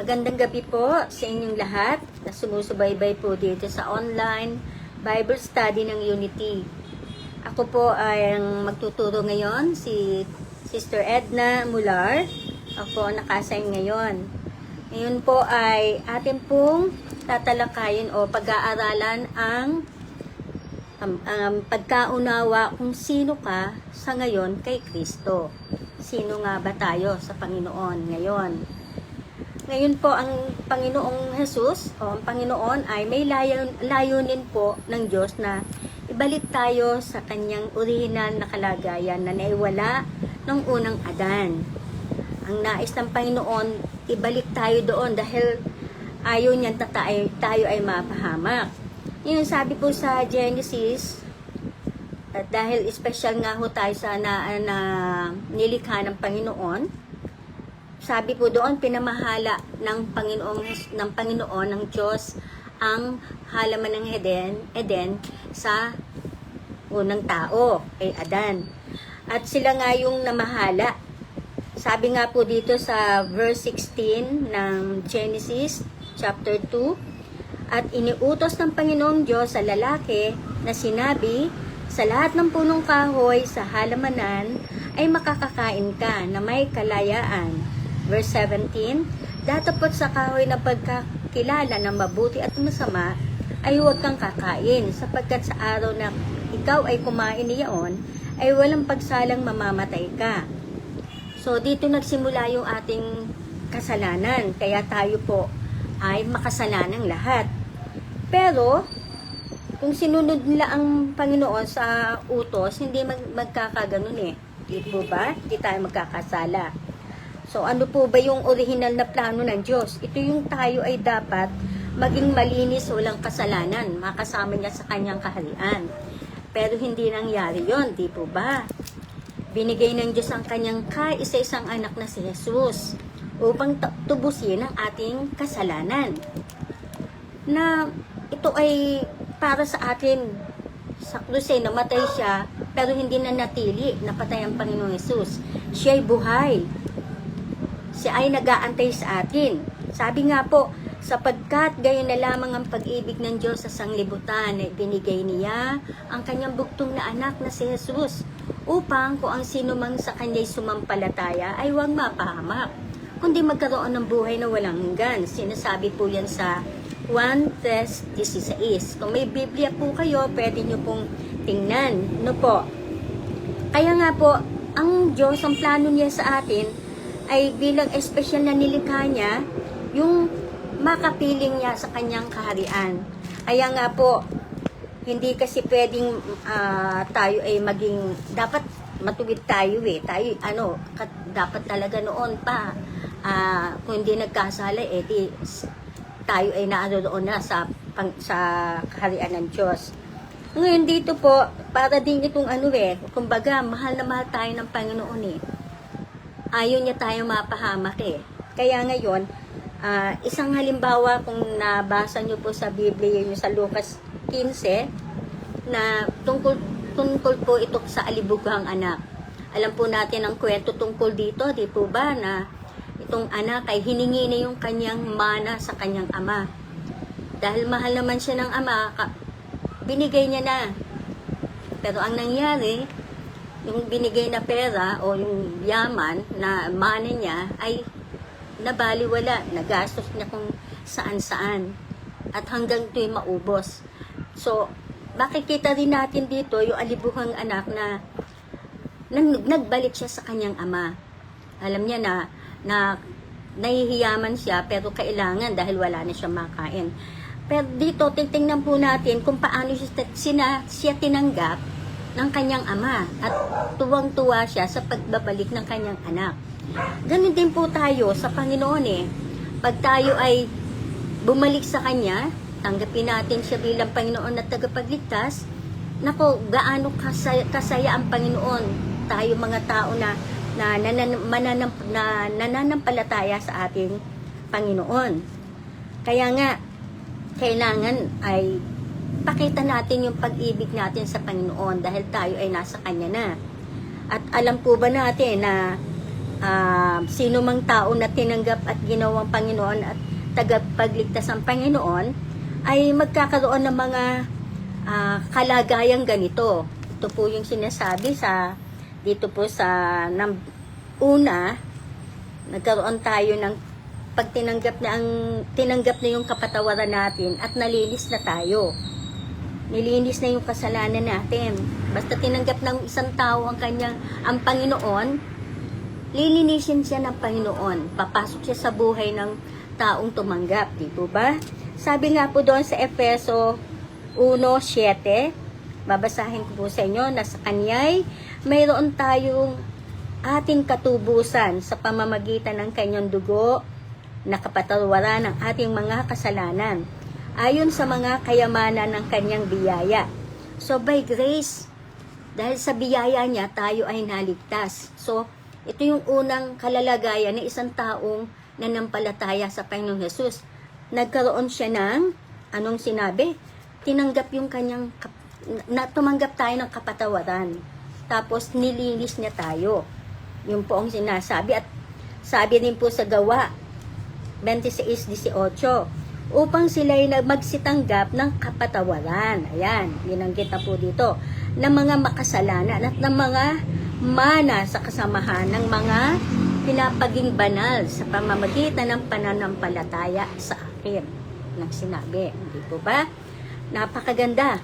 Magandang gabi po sa inyong lahat na sumusubaybay po dito sa online Bible Study ng Unity. Ako po ay ang magtuturo ngayon, si Sister Edna Mular. Ako ang nakasign ngayon. Ngayon po ay atin pong tatalakayin o pag-aaralan ang pagkaunawa kung sino ka sa ngayon kay Kristo. Sino nga ba tayo sa Panginoon ngayon? Ngayon po ang Panginoong Jesus o ang Panginoon ay may layunin po ng Diyos na ibalik tayo sa kanyang orihinal na kalagayan na naiwala ng unang Adan. Ang nais ng Panginoon, ibalik tayo doon dahil ayaw niyan tayo ay mapahamak. Yun sabi po sa Genesis, at dahil special nga ho tayo sa nilikha ng Panginoon, sabi po doon, pinamahala ng Panginoon ng Diyos ang halaman ng Eden sa unang tao, kay Adan. At sila nga yung namahala. Sabi nga po dito sa verse 16 ng Genesis chapter 2, at iniutos ng Panginoong Diyos sa lalaki na sinabi, sa lahat ng punong kahoy sa halamanan ay makakakain ka na may kalayaan. Verse 17, datapot sa kahoy na pagkakilala ng mabuti at masama ay huwag kang kakain, sapagkat sa araw na ikaw ay kumain niyaon, ay walang pagsalang mamamatay ka. So, dito nagsimula yung ating kasalanan, kaya tayo po ay makasalanang lahat. Pero, kung sinunod nila ang Panginoon sa utos, hindi magkakaganon eh. Di po ba? Hindi tayo magkakasala. So, ano po ba yung original na plano ng Diyos? Ito yung tayo ay dapat maging malinis, walang kasalanan, makasama niya sa kanyang kaharian. Pero hindi nangyari yon, di po ba? Binigay ng Diyos ang kanyang kaisa-isang anak na si Jesus upang tubusin ang ating kasalanan. Na ito ay para sa atin. Sa krus ay namatay siya, pero hindi na natili, napatay ang Panginoong Jesus. Siya ay buhay. Siya ay nag-aantay sa atin. Sabi nga po, sapagkat gayon na lamang ang pag-ibig ng Diyos sa sanglibutan, binigay niya ang kanyang bugtong na anak na si Jesus, upang kung ang sino mang sa kanya'y sumampalataya ay huwag mapahamak, kundi magkaroon ng buhay na walang hanggan. Sinasabi po yan sa 1:16. Kung may Biblia po kayo, pwede nyo pong tingnan. No po? Kaya nga po, ang Diyos, ang plano niya sa atin, ay bilang espesyal na nilikha niya, yung makapiling niya sa kanyang kaharian. Kaya nga po, hindi kasi pwedeng tayo ay maging, dapat matuwid tayo eh. Tayo, dapat talaga noon pa, kung hindi nagkasala, di tayo ay naroon na sa kaharian ng Diyos. Ngayon dito po, para din itong kumbaga, mahal na mahal tayo ng Panginoon eh. Ayaw niya tayo mapahamak eh. Kaya ngayon, isang halimbawa kung nabasa niyo po sa Biblia, yung sa Lucas 15, na tungkol po ito sa alibughang anak. Alam po natin ang kwento tungkol dito, di po ba, na itong anak ay hiningi na yung kanyang mana sa kanyang ama. Dahil mahal naman siya ng ama, binigay niya na. Pero ang nangyari, yung binigay na pera o yung yaman na mana niya ay nabaliwala, nagastos niya kung saan-saan at hanggang ito'y maubos. So, makikita rin natin dito yung alibuhang anak na nagbalik siya sa kanyang ama. Alam niya na nahihiyaman siya pero kailangan dahil wala na siyang makain. Pero dito, titingnan po natin kung paano siya tinanggap ng kanyang ama at tuwang-tuwa siya sa pagbabalik ng kanyang anak. Ganun din po tayo sa Panginoon eh. Pag tayo ay bumalik sa Kanya, tanggapin natin siya bilang Panginoon at tagapagligtas, nako, gaano kasaya ang Panginoon. Tayo mga tao na nananampalataya sa ating Panginoon. Kaya nga, kailangan ay pakita natin yung pag-ibig natin sa Panginoon dahil tayo ay nasa Kanya na. At alam po ba natin na sino mang tao na tinanggap at ginawang Panginoon at tagapagligtas ng Panginoon ay magkakaroon ng mga kalagayang ganito. Ito po yung sinasabi dito po sa una, nagkaroon tayo ng pag tinanggap na yung kapatawaran natin at nalinis na tayo. Nilinis na yung kasalanan natin. Basta tinanggap ng isang tao ang Panginoon, lilinisin siya ng Panginoon. Papasok siya sa buhay ng taong tumanggap. Di po ba? Sabi nga po doon sa Efeso 1:7, babasahin ko po sa inyo na sa Kanya'y mayroon tayong ating katubusan sa pamamagitan ng Kanyang dugo na kapatawaran ng ating mga kasalanan ayon sa mga kayamanan ng Kanyang biyaya. So by grace, dahil sa biyaya niya, tayo ay naligtas. So ito yung unang kalalagayan ng isang taong nanampalataya sa Panginoong Hesus. Nagkaroon siya ng, anong sinabi? Tinanggap yung kanyang, tumanggap tayo ng kapatawaran. Tapos nilinis niya tayo. Yun po ang sinasabi. At sabi din po sa Gawa 26:18, upang sila'y magsitanggap ng kapatawaran. Ayan, binanggit na po dito. Ng mga makasalanan at ng mga mana sa kasamahan ng mga pinapaging banal sa pamamagitan ng pananampalataya sa akin. Nagsinabi, hindi po ba? Napakaganda.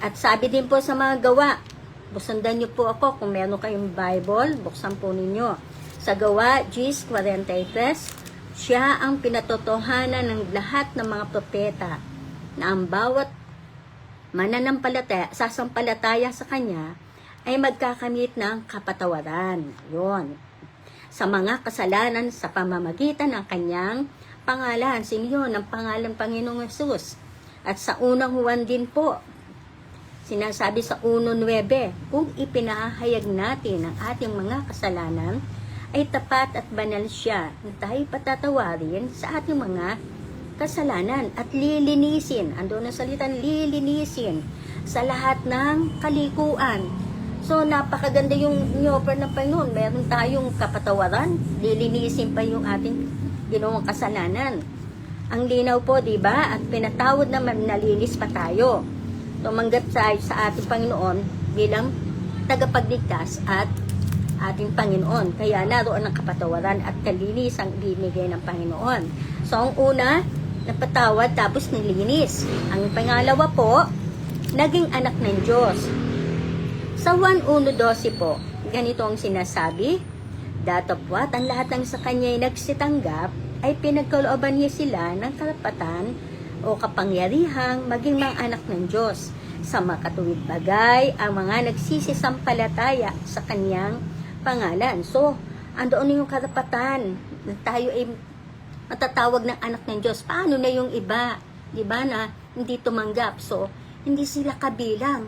At sabi din po sa mga Gawa, busundan niyo po ako kung meron kayong Bible, buksan po ninyo. Sa Gawa 10:43, siya ang pinatotohanan ng lahat ng mga propeta na ang bawat mananampalataya, sasampalataya sa kanya ay magkakamit ng kapatawaran. Yun. Sa mga kasalanan sa pamamagitan ng kanyang pangalan. Sino yun? Ang pangalan Panginoong Hesus. At sa unang Juan din po, sinasabi sa 1:9, kung ipinahayag natin ang ating mga kasalanan, ay tapat at banal siya na tayo patatawarin sa ating mga kasalanan at lilinisin. Ando na salitang lilinisin sa lahat ng kalikuan. So, napakaganda yung offer ng Panginoon. Meron tayong kapatawaran, lilinisin pa yung ating ginawang kasalanan. Ang linaw po, di ba? At pinatawad naman, nalinis pa tayo. Tumanggap tayo sa ating Panginoon bilang tagapagligtas at ating Panginoon. Kaya naroon ang kapatawaran at kalinisang binigay ng Panginoon. So, ang una, napatawad tapos nilinis. Ang pangalawa po, naging anak ng Diyos. Sa 1:1-12 po, ganito ang sinasabi, datapwat ang lahat ng sa kanya ay nagsitanggap, ay pinagkalooban niya sila ng karapatan o kapangyarihang maging mga anak ng Diyos sa makatuwid bagay ang mga nagsisisampalataya sa kanyang pangalan. So, andoon yung karapatan na tayo ay matatawag ng anak ng Diyos. Paano na yung iba? Di ba na hindi tumanggap? So, hindi sila kabilang.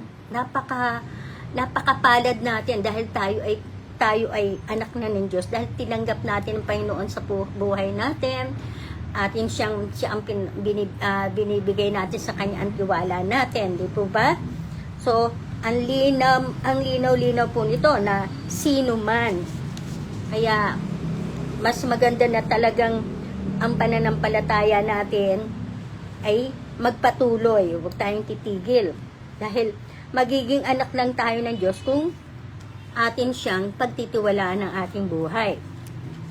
Napakapalad natin dahil tayo ay anak na ng Diyos. Dahil tinanggap natin ang Panginoon sa buhay natin. Atin siya ang binibigay natin sa kanya ang tiwala natin. Di po ba? So, ang linaw-linaw po nito na sino man. Kaya, mas maganda na talagang ang pananampalataya natin ay magpatuloy. Huwag tayong titigil. Dahil magiging anak lang tayo ng Diyos kung atin siyang pagtitiwalaan ng ating buhay.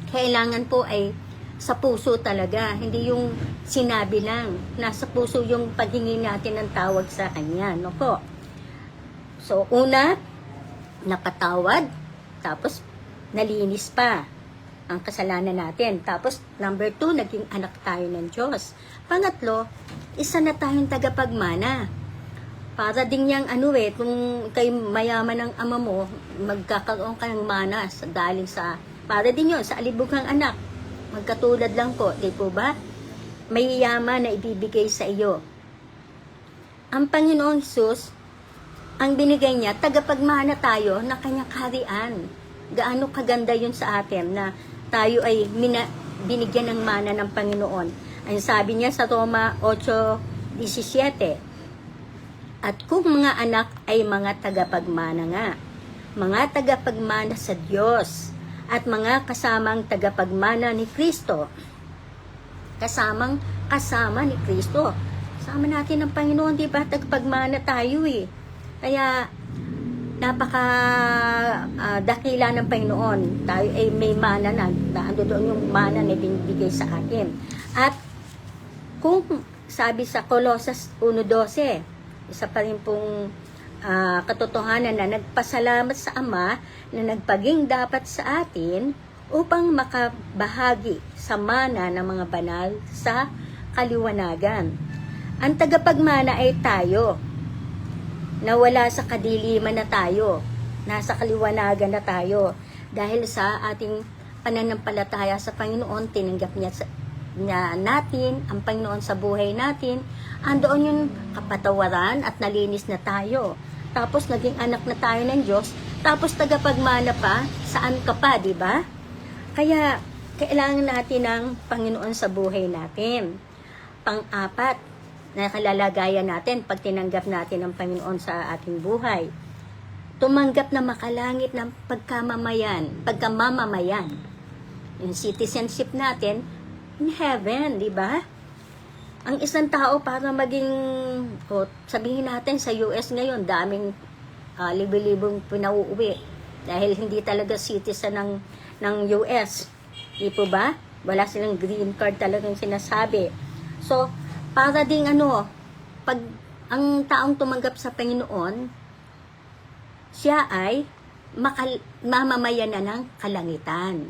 Kailangan po ay sa puso talaga. Hindi yung sinabi lang. Nasa puso yung paghingi natin ng tawag sa Kanya. No po? So, una, napatawad, tapos nalinis pa ang kasalanan natin. Tapos, number 2, naging anak tayo ng Diyos. Pangatlo, isa na tayong tagapagmana. Para din niyang kung kay mayaman ng ama mo, magkakaroon ka ng mana para din yun, sa alibughang anak. Magkatulad lang po, di po ba? May yaman na ibibigay sa iyo. Ang Panginoong Hesus, ang binigay niya, tagapagmana tayo na kanyang kaharian. Gaano kaganda yun sa atin na tayo ay binigyan ng mana ng Panginoon. Ang sabi niya sa Roma 8:17, at kung mga anak ay mga tagapagmana nga, mga tagapagmana sa Diyos, at mga kasamang tagapagmana ni Kristo. Kasama ni Kristo. Kasama natin ang Panginoon, di ba? Tagapagmana tayo eh. Kaya, napaka dakila ng Panginoon. Tayo ay may mana na. Ando doon yung mana na binibigay sa atin. At, kung sabi sa Colossus 1:12, isa pa rin pong katotohanan na nagpasalamat sa Ama na nagpaging dapat sa atin upang makabahagi sa mana ng mga banal sa kaliwanagan. Ang tagapagmana ay tayo, na wala sa kadiliman na tayo, nasa kaliwanagan na tayo. Dahil sa ating pananampalataya sa Panginoon, tinanggap niya natin, ang Panginoon sa buhay natin, andoon yung kapatawaran at nalinis na tayo. Tapos naging anak na tayo ng Diyos, tapos tagapagmana pa, saan ka pa, di ba? Kaya, kailangan natin ng Panginoon sa buhay natin. Pang-apat, na kalalagayan natin pag tinanggap natin ang Panginoon sa ating buhay. Tumanggap na makalangit ng pagkamamamayan. Yung citizenship natin in heaven, di ba? Ang isang tao para maging, sabihin natin sa US ngayon, daming libo-libong pinauuwi dahil hindi talaga citizen ng US. Di po ba? Wala silang green card talagang sinasabi. So, para ding pag ang taong tumanggap sa Panginoon, siya ay mamamayan na ng kalangitan.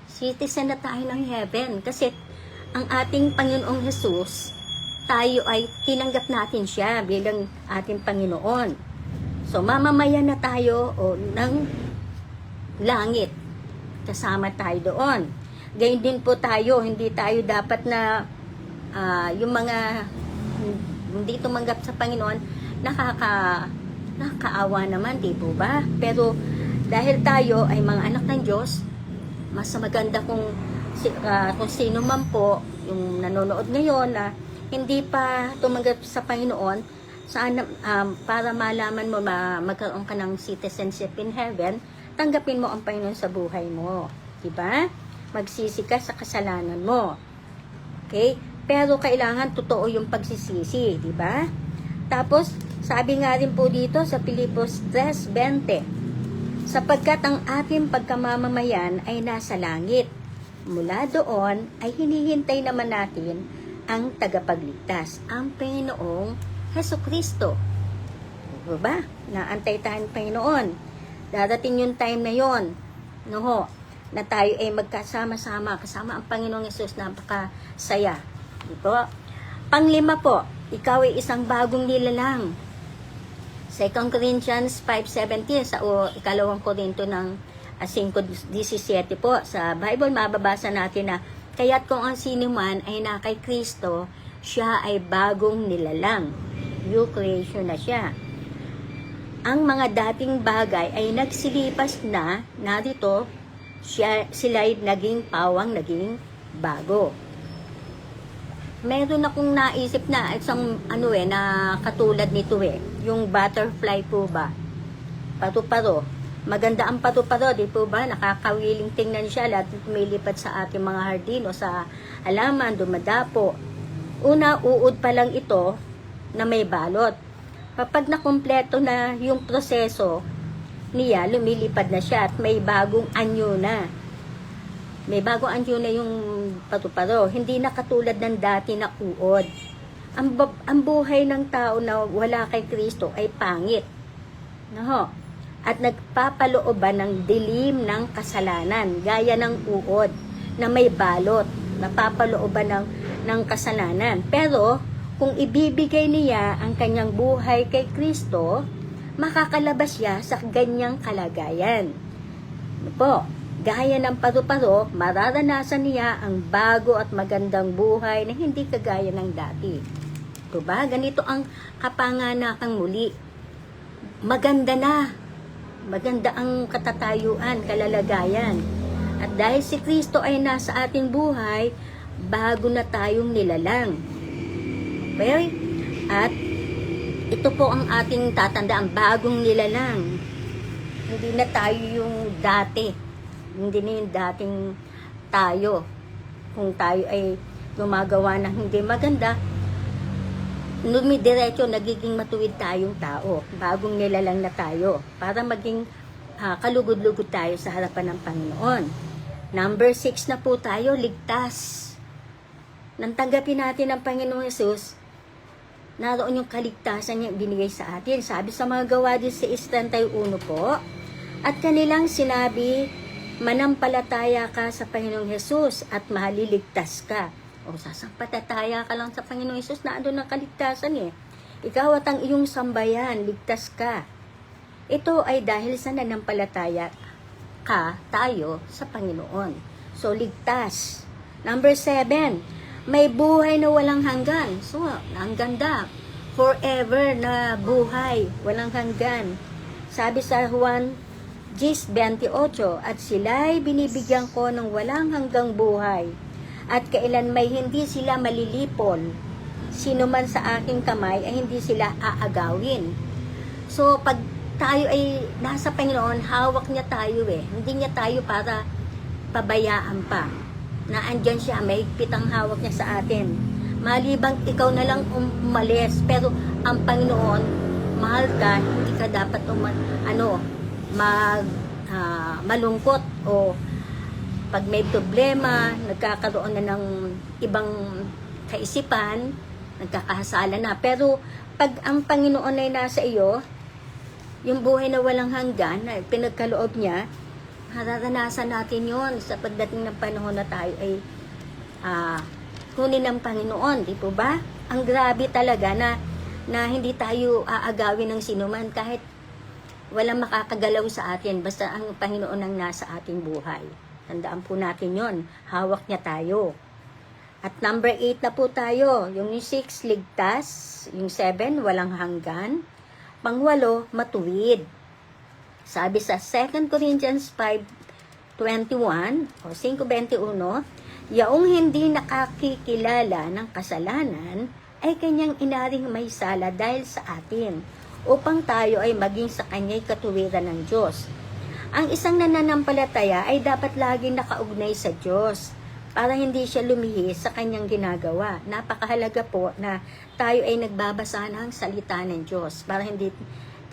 Citizen na tayo ng heaven. Kasi ang ating Panginoong Jesus, tayo ay tinanggap natin siya bilang ating Panginoon. So, mamamayan na tayo ng langit. Kasama tayo doon. Gayun din po tayo, hindi tayo dapat na yung mga hindi tumanggap sa Panginoon, nakakaawa naman, di po ba? Pero dahil tayo ay mga anak ng Diyos, mas maganda kung sino man po yung nanonood ngayon na hindi pa tumanggap sa Panginoon, sana, para malaman mo magkaroon ka ng citizenship in heaven, tanggapin mo ang Panginoon sa buhay mo. Diba? Magsisi ka sa kasalanan mo. Okay? Pero kailangan totoo yung pagsisisi. Diba? Tapos, sabi nga rin po dito sa Pilipos 3:20, sapagkat ang ating pagkamamamayan ay nasa langit. Mula doon ay hinihintay naman natin ang tagapagligtas, ang Panginoong Hesukristo. Diba? Naantay tayo ng Panginoon. Darating yung time na yon, na tayo ay magkasama-sama, kasama ang Panginoong Hesus, napakasaya. Diba? Panglima po, ikaw ay isang bagong nilalang. 2 Corinthians 5:17 sa ikalawang Korinto ng 5:17 po. Sa Bible, mababasa natin na, kaya't kung ang sino man ay na kay Kristo, siya ay bagong nilalang. New creation na siya. Ang mga dating bagay ay nagsilipas na, narito, sila'y naging pawang, naging bago. Meron akong naisip na isang na katulad nito yung butterfly po ba? Pato-paro. Maganda ang pato-paro, di po ba? Nakakawiling tingnan siya, lahat lumilipat sa ating mga hardin o sa halaman, dumadapo. Una, uod pa lang ito na may balot. Kapag nakumpleto na yung proseso niya, lumilipad na siya at may bagong anyo na. May bagong anyo na yung pato-paro. Hindi na katulad ng dati na uod. Ang buhay ng tao na wala kay Kristo ay pangit. At nagpapalooban ng dilim ng kasalanan, gaya ng uod na may balot, napapalooban ng kasalanan. Pero, kung ibibigay niya ang kanyang buhay kay Kristo, makakalabas siya sa ganyang kalagayan. Gaya ng paru-paro, mararanasan niya ang bago at magandang buhay na hindi kagaya ng dati. Diba? Ganito ang kapanganakang muli. Maganda ang katatayuan, kalalagayan. At dahil si Kristo ay nasa ating buhay, bago na tayong nilalang. Okay? At ito po ang ating tatandaan, bagong nilalang. Hindi na tayo yung dati Hindi na yung dating tayo. Kung tayo ay gumagawa ng hindi maganda, dumidiretso, nagiging matuwid tayong tao. Bagong nilalang na tayo para maging kalugod-lugod tayo sa harapan ng Panginoon. Number 6 na po tayo, ligtas. Nang tanggapin natin ang Panginoong Hesus, naroon yung kaligtasan niya binigay sa atin. Sabi sa mga gawa din sa 6:31 po, at kanilang sinabi, manampalataya ka sa Panginoong Hesus at maliligtas ka. O sasampatataya ka lang sa Panginoong Hesus, na andun ang kaligtasan eh. Ikaw at ang iyong sambayan, ligtas ka. Ito ay dahil sa nanampalataya ka tayo sa Panginoon. So ligtas. Number 7, may buhay na walang hanggan. So, ang ganda. Forever na buhay, walang hanggan. Sabi sa Juan 10:28, at sila'y binibigyan ko ng walang hanggang buhay, at kailan may hindi sila malilipol. Sino man sa aking kamay ay hindi sila aagawin. So, pag tayo ay nasa Panginoon, hawak niya tayo eh. Hindi niya tayo para pabayaan pa. Na andyan siya, may higpit ang hawak niya sa atin. Malibang ikaw na lang umalis, pero ang Panginoon, mahal ka, hindi ka dapat malungkot o pag may problema, nagkakaroon na ng ibang kaisipan, nagkakahasala na. Pero pag ang Panginoon ay nasa iyo, yung buhay na walang hanggan, na pinagkaloob niya, mararanasan natin yon sa pagdating ng panahon na tayo ay kunin ng Panginoon, di po ba? Ang grabe talaga na hindi tayo aagawin ng sinuman kahit walang makakagalaw sa atin, basta ang Panginoon ang nasa ating buhay. Tandaan po natin yon, hawak niya tayo. At number 8 na po tayo, yung 6, ligtas, yung 7, walang hanggan, pang-8, matuwid. Sabi sa 2 Corinthians 5:21 o 5:21, yaong hindi nakakikilala ng kasalanan ay kanyang inaring may sala dahil sa atin, upang tayo ay maging sa kanya'y katuwiran ng Diyos. Ang isang nananampalataya ay dapat laging nakaugnay sa Diyos para hindi siya lumihis sa kanyang ginagawa. Napakahalaga po na tayo ay nagbabasa ng salita ng Diyos para hindi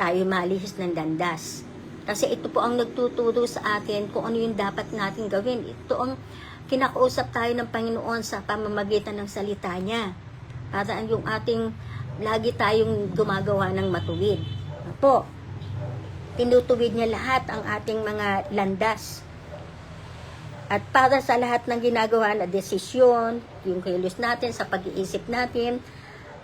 tayo malihis ng landas. Kasi ito po ang nagtuturo sa atin kung ano yung dapat natin gawin. Ito ang kinakausap tayo ng Panginoon sa pamamagitan ng salita niya. Para yung ating, lagi tayong gumagawa ng matuwid. Po, tinutuwid niya lahat ang ating mga landas. At para sa lahat ng ginagawa na desisyon, yung kilos natin, sa pag-iisip natin,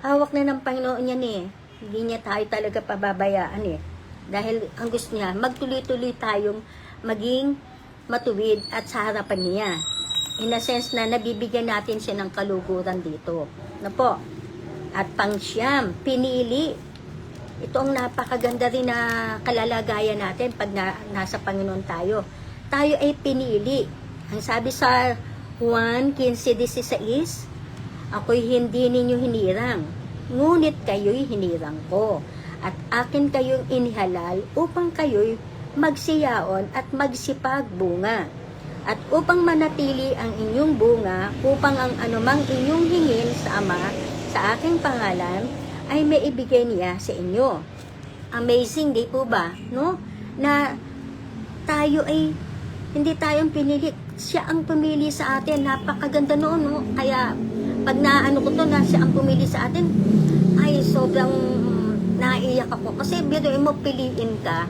hawak na ng Panginoon yan eh. Hindi niya tayo talaga pababayaan eh. Dahil ang gusto niya, magtuloy-tuloy tayong maging matuwid at sa harapan niya. In a sense na nabibigyan natin siya ng kaluguran dito. Na po. At pang-siyam, pinili. Ito ang napakaganda rin na kalalagayan natin pag nasa Panginoon tayo. Tayo ay pinili. Ang sabi sa Juan 15:16, ako'y hindi ninyo hinirang, ngunit kayo'y hinirang ko. At akin kayong inihalal upang kayo'y magsiyaon at magsipagbunga. At upang manatili ang inyong bunga, upang ang anumang inyong hingin sa Ama sa aking pangalan ay maibigay niya sa inyo. Amazing, di po ba? No? Na tayo ay hindi tayong pinili. Siya ang pumili sa atin. Napakaganda noon, no? Kaya pag naano ko to na siya ang pumili sa atin, ay sobrang naiyak ako. Kasi biruin mo, piliin ka.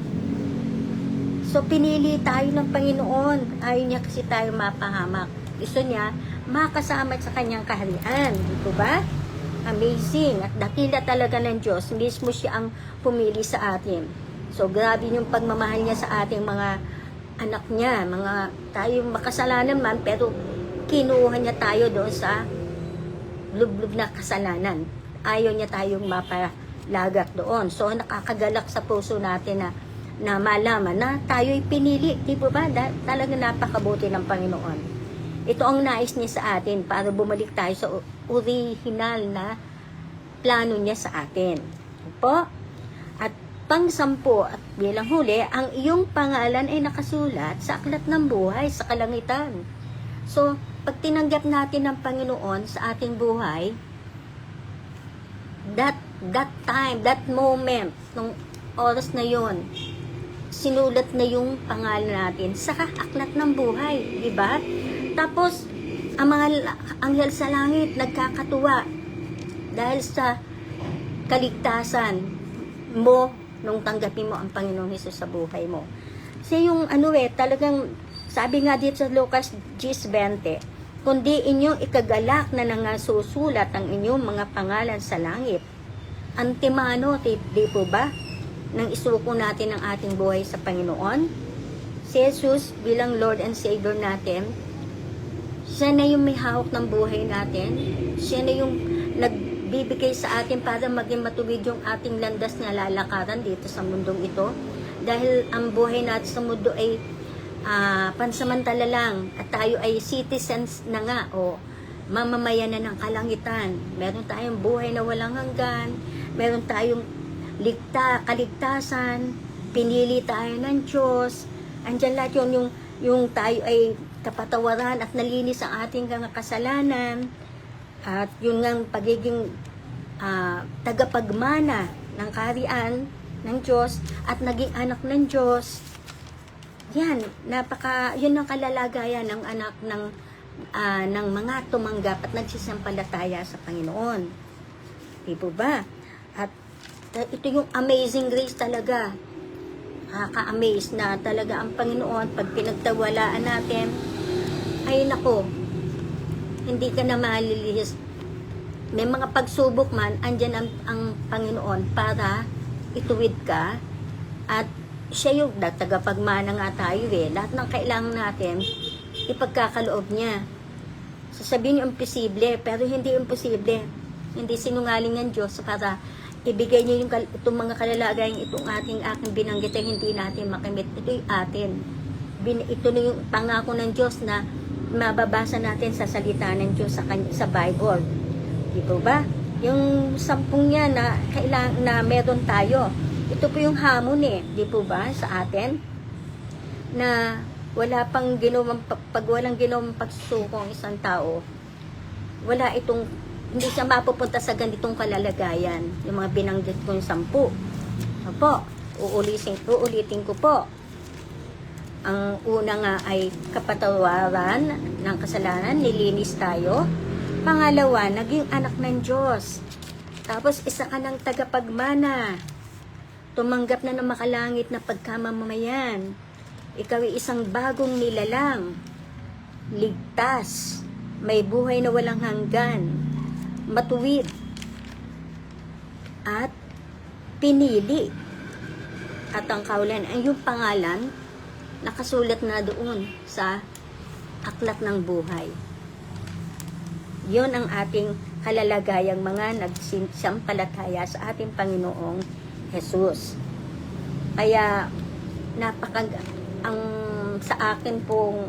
So, pinili tayo ng Panginoon. Ayaw niya kasi tayo mapahamak. Gusto niya makasama sa kanyang kaharian. Di ba? Amazing. At dakila talaga ng Diyos. Mismo siya ang pumili sa atin. So, grabe yung pagmamahal niya sa ating mga anak niya. Mga tayo makasalanan man, pero kinuha niya tayo doon sa lublob na kasalanan. Ayaw niya tayong mapalagat doon. So, nakakagalak sa puso natin na malaman na tayo'y pinili. Di ba? Talaga napakabuti ng Panginoon. Ito ang nais niya sa atin para bumalik tayo sa original na plano niya sa atin. Po? At Pang-sampu at bilang huli, ang iyong pangalan ay nakasulat sa aklat ng buhay sa kalangitan. So, pag tinanggap natin ng Panginoon sa ating buhay, that time, that moment, nung oras na yon, sinulat na yung pangalan natin sa aklat ng buhay, di ba? Tapos, ang mga anghel sa langit nagkakatuwa dahil sa kaligtasan mo nung tanggapin mo ang Panginoong Hesus sa buhay mo. Siya yung talagang sabi nga dito sa Lucas 10:20, kundi inyong ikagalak na nangasusulat ang inyong mga pangalan sa langit. Antemano, di po ba? Nang isuko natin ang ating buhay sa Panginoon, si Jesus bilang Lord and Savior natin, siya na yung may hawak ng buhay natin, siya na yung nagbibigay sa atin para maging matuwid yung ating landas na lalakaran dito sa mundong ito. Dahil ang buhay natin sa mundo ay pansamantala lang at tayo ay citizens na nga o mamamayan na ng kalangitan. Meron tayong buhay na walang hanggan, meron tayong kaligtasan, pinili tayo ng Diyos, andyan lahat yung tayo ay kapatawaran at nalinis ang ating mga kasalanan, at yung nga pagiging tagapagmana ng kaharian ng Diyos at naging anak ng Diyos. Yan, yun ang kalalagayan ng anak ng mga tumanggap at nagsisampalataya sa Panginoon. Di po ba? At ito yung amazing grace talaga. Ka-amaze na talaga ang Panginoon pag pinagtawalaan natin. Ay nako, hindi ka na malilihis. May mga pagsubok man, andyan ang Panginoon para ituwid ka, at siya yung tagapagmana nga tayo lahat ng kailangan natin ipagkakaloob niya. Sasabihin yung imposible, pero hindi imposible. Hindi sinungaling ng Diyos para ibigay niya itong mga kalalagayan, itong aking binanggit ay hindi natin makamit. Ito'y atin. Ito na yung pangako ng Diyos na mababasa natin sa salita ng Diyos sa Bible. Di po ba? Yung 10 niya na meron tayo. Ito po yung hamon di po ba, sa atin? Na wala pang pag walang ginawang pagsusuko ang isang tao, hindi siya mapupunta sa ganitong kalalagayan. Yung mga binanggit ko yung 10. Opo, uulitin ko po. Ang una nga ay kapatawaran ng kasalanan, nilinis tayo. Pangalawa, naging anak ng Diyos. Tapos isa ka ng tagapagmana. Tumanggap na ng makalangit na pagkamamayan. Ikaw ay isang bagong nilalang. Ligtas. May buhay na walang hanggan. Matuwid. At pinili. At ang kaulan ay yung pangalan nakasulat na doon sa aklat ng buhay. Yon ang ating kalalagayang mga nagsampalataya sa ating Panginoong Jesus. Kaya sa akin pong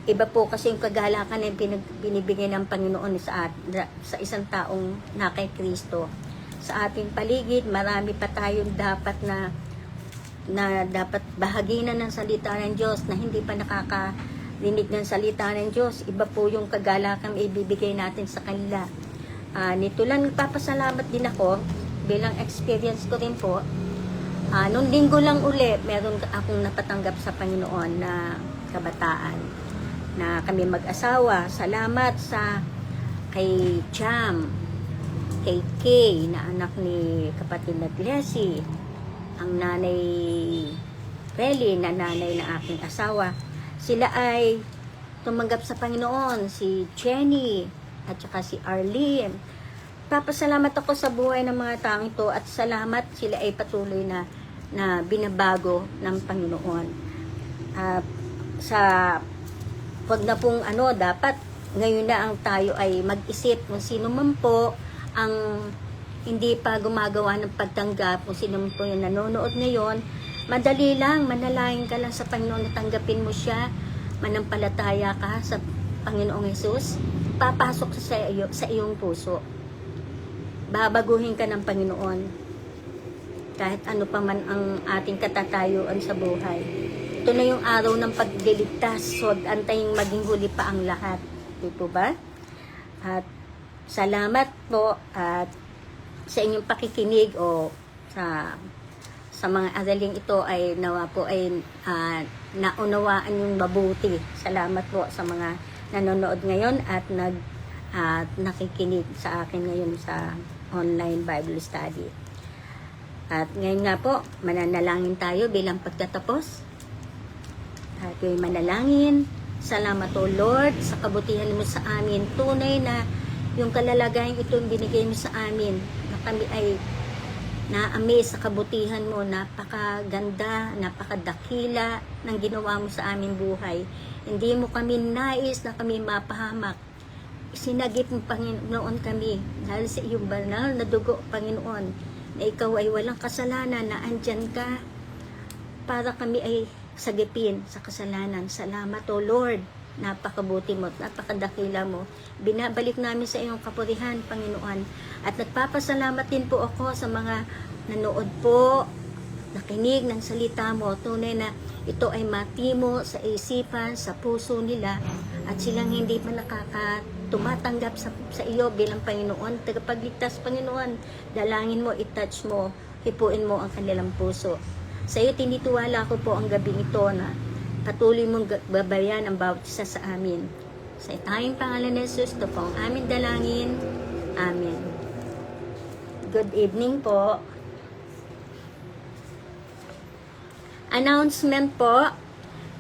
iba po kasi yung kagalakan na binibigay ng Panginoon sa isang taong na kay Kristo. Sa ating paligid, marami pa tayong dapat na dapat bahaginan ng salita ng Diyos na hindi pa nakakarinig ng salita ng Diyos. Iba po yung kagalakan ibibigay natin sa kanila. Nito lang nagpapasalamat din ako bilang experience ko rin po. Nung linggo lang uli, meron akong napatanggap sa Panginoon na kabataan na kami mag-asawa. Salamat kay Jam, kay Kay na anak ni kapatid na Blessy, ang nanay Relly na nanay ng aking asawa. Sila ay tumanggap sa Panginoon, si Jenny at saka si Arlene. Papasalamat ako sa buhay ng mga taong ito at salamat sila ay patuloy na binabago ng Panginoon. Wag na pong dapat ngayon na ang tayo ay mag-isip kung sino man po ang hindi pa gumagawa ng pagtanggap, kung sino man po yung nanonood ngayon, madali lang, manalangin ka lang sa Panginoon na tanggapin mo siya, manampalataya ka sa Panginoong Hesus, papasok sa iyong puso. Babaguhin ka ng Panginoon. kahit ano pa man ang ating katatayuan sa buhay. Ito na yung araw ng pagliligtas, so antayin maging huli pa ang lahat. Di po ba? At salamat po at sa inyong pakikinig o sa mga araling ito ay nawa po ay naunawaan yung mabuti. Salamat po sa mga nanonood ngayon at nakikinig sa akin ngayon sa online Bible study. At ngayon nga po, mananalangin tayo bilang pagtatapos. At yung manalangin, salamat o Lord sa kabutihan mo sa amin. Tunay na yung kalalagayan ito binigay mo sa amin na kami ay na-amaze sa kabutihan mo. Napakaganda, napakadakila ng ginawa mo sa aming buhay. Hindi mo kami nais na kami mapahamak. Sinagip mo, Panginoon, kami dahil sa iyong banal na dugo, Panginoon, na ikaw ay walang kasalanan, na andyan ka para kami ay sagipin sa kasalanan. Salamat o Lord, napakabuti mo, napakadakila mo. Binabalik namin sa iyong kapurihan, Panginoon. At nagpapasalamat din po ako sa mga nanood po, nakinig ng salita mo. Tunay na ito ay matimo sa isipan, sa puso nila, at silang hindi pa tumatanggap sa iyo bilang Panginoon, tagapagligtas, Panginoon. Dalangin mo, itouch mo, hipuin mo ang kanilang puso. Sa iyo tinitiwala ko po ang gabing ito na patuloy mong babayan ang bawat isa sa amin. Sa tanging pangalan ni Jesus, ito po ang aming dalangin. Amen. Good evening po. Announcement po.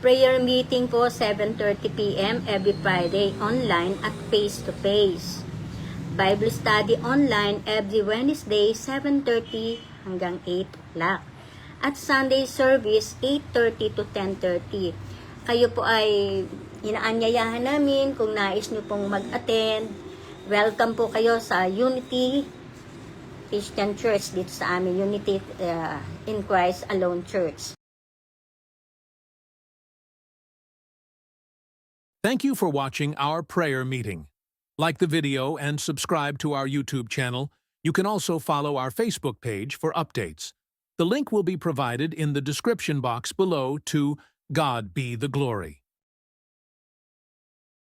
Prayer meeting po 7:30 p.m. every Friday online at face-to-face. Bible study online every Wednesday 7:30 hanggang 8 o'clock. At Sunday service 8:30 to 10:30. Kayo po ay inaanyayahan namin kung nais nyo pong mag-attend. Welcome po kayo sa Unity Christian Church dito sa amin, Unity in Christ Alone Church. Thank you for watching our prayer meeting. Like the video and subscribe to our YouTube channel. You can also follow our Facebook page for updates. The link will be provided in the description box below. To God be the glory.